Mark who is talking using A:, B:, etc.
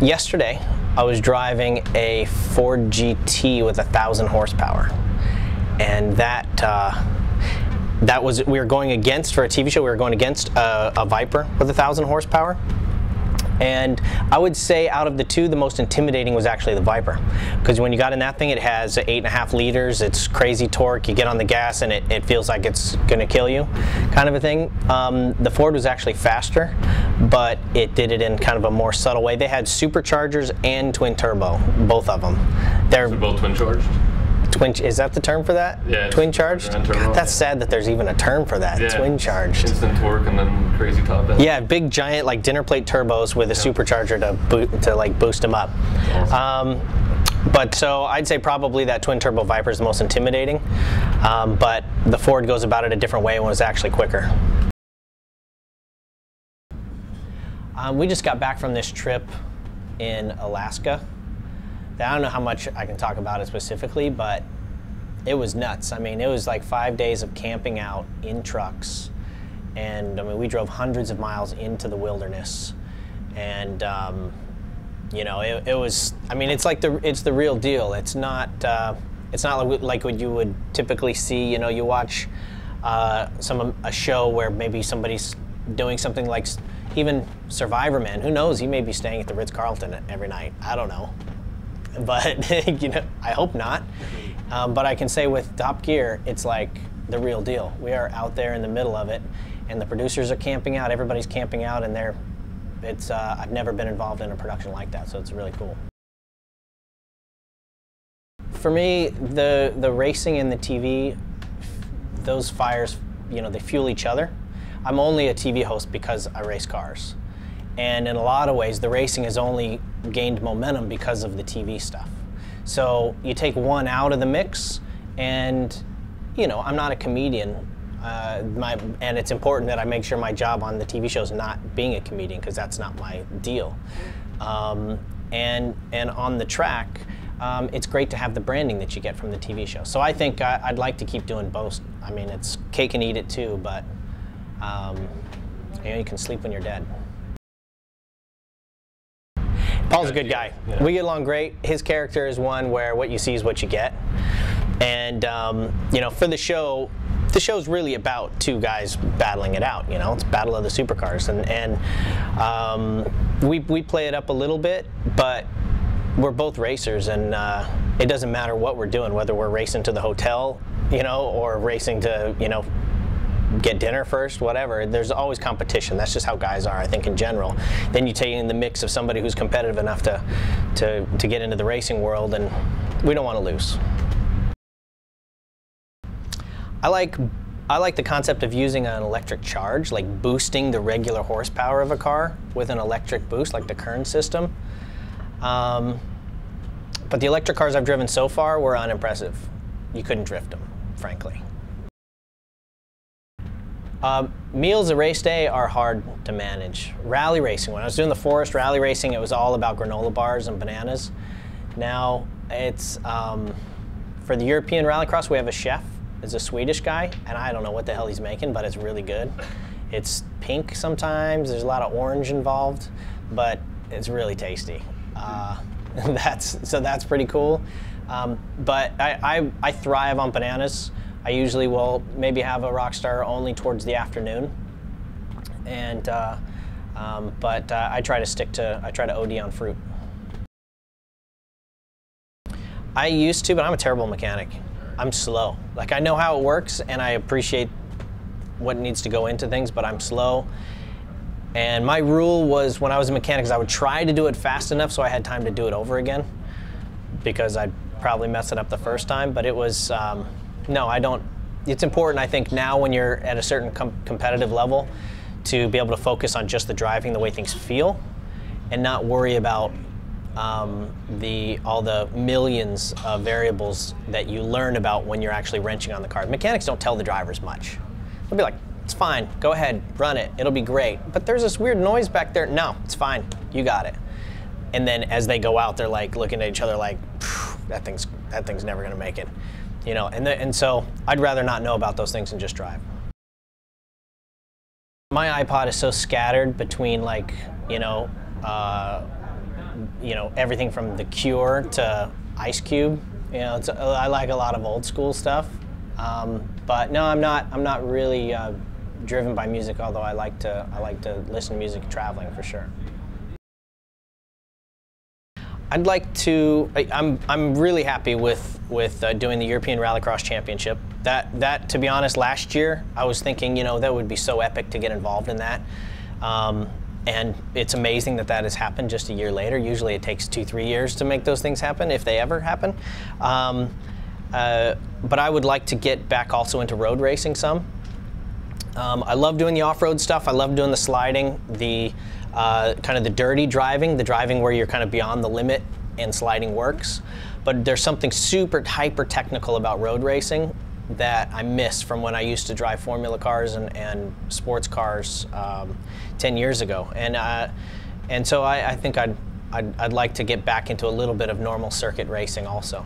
A: Yesterday, I was driving a Ford GT with 1,000 horsepower, and we were going against, for a TV show, we were going against a Viper with 1,000 horsepower. And I would say out of the two, the most intimidating was actually the Viper. Because when you got in that thing, it has 8.5 liters, it's crazy torque, you get on the gas and it feels like it's gonna kill you, kind of a thing. The Ford was actually faster, but it did it in kind of a more subtle way. They had superchargers and twin turbo, both of them.
B: They're both twin charged?
A: Is that the term for that?
B: Yeah.
A: Twin charged? God, that's sad that there's even a term for that. Yeah. Twin charged.
B: Instant torque and then crazy top end.
A: Yeah, big giant like dinner plate turbos with a supercharger to like boost them up. Awesome. But so I'd say probably that twin turbo Viper is the most intimidating. But the Ford goes about it a different way and was actually quicker. We just got back from this trip in Alaska. I don't know how much I can talk about it specifically, but it was nuts. I mean, it was like 5 days of camping out in trucks, and I mean, we drove hundreds of miles into the wilderness, and you know, it was. I mean, it's like it's the real deal. It's not like what you would typically see. You know, you watch a show where maybe somebody's doing something like even Survivor Man. Who knows? He may be staying at the Ritz-Carlton every night. I don't know. But you know, I hope not. But I can say with Top Gear, it's like the real deal. We are out there in the middle of it, and the producers are camping out. Everybody's camping out, and I've never been involved in a production like that, so it's really cool. For me, the racing and the TV, those fires, you know, they fuel each other. I'm only a TV host because I race cars. And in a lot of ways, the racing has only gained momentum because of the TV stuff. So you take one out of the mix, and you know, I'm not a comedian, and it's important that I make sure my job on the TV show is not being a comedian, because that's not my deal. And on the track, it's great to have the branding that you get from the TV show. So I think I'd like to keep doing both. I mean, it's cake and eat it too, but you know, you can sleep when you're dead. Paul's a good guy. Yeah. We get along great. His character is one where what you see is what you get. And you know, for the show's really about two guys battling it out. You know, it's Battle of the Supercars, and we play it up a little bit, but we're both racers, and it doesn't matter what we're doing, whether we're racing to the hotel, you know, or racing to, you know, get dinner first, whatever. There's always competition. That's just how guys are, I think, in general. Then you take in the mix of somebody who's competitive enough to get into the racing world, and we don't want to lose. I like the concept of using an electric charge, like boosting the regular horsepower of a car with an electric boost, like the Kern system. But the electric cars I've driven so far were unimpressive. You couldn't drift them, frankly. Meals a race day are hard to manage. Rally racing, when I was doing the forest rally racing, it was all about granola bars and bananas. Now it's, for the European Rallycross, we have a chef. It's a Swedish guy, and I don't know what the hell he's making, but it's really good. It's pink sometimes, there's a lot of orange involved, but it's really tasty. So that's pretty cool. But I thrive on bananas. I usually will maybe have a Rockstar only towards the afternoon, and but I try to OD on fruit. I used to, but I'm a terrible mechanic. I'm slow. Like, I know how it works, and I appreciate what needs to go into things, but I'm slow. And my rule was, when I was a mechanic, is I would try to do it fast enough so I had time to do it over again, because I'd probably mess it up the first time. But it was, no, I don't. It's important, I think, now when you're at a certain competitive level, to be able to focus on just the driving, the way things feel, and not worry about all the millions of variables that you learn about when you're actually wrenching on the car. Mechanics don't tell the drivers much. They'll be like, it's fine, go ahead, run it, it'll be great. But there's this weird noise back there. No, it's fine, you got it. and then as they go out, they're like looking at each other like, that thing's never going to make it, you know. And so I'd rather not know about those things and just drive. My iPod is so scattered between, like, you know, everything from The Cure to Ice Cube. You know, I like a lot of old school stuff. But no, I'm not really driven by music. Although I like to listen to music traveling for sure. I'd like to. I'm really happy with doing the European Rallycross Championship. That to be honest, last year I was thinking, you know, that would be so epic to get involved in that. And it's amazing that has happened just a year later. Usually it takes 2-3 years to make those things happen, if they ever happen. But I would like to get back also into road racing some. I love doing the off-road stuff. I love doing the sliding, the kind of the dirty driving, the driving where you're kind of beyond the limit and sliding works. But there's something super hyper technical about road racing that I miss from when I used to drive formula cars and sports cars 10 years ago. And so I think I'd like to get back into a little bit of normal circuit racing also.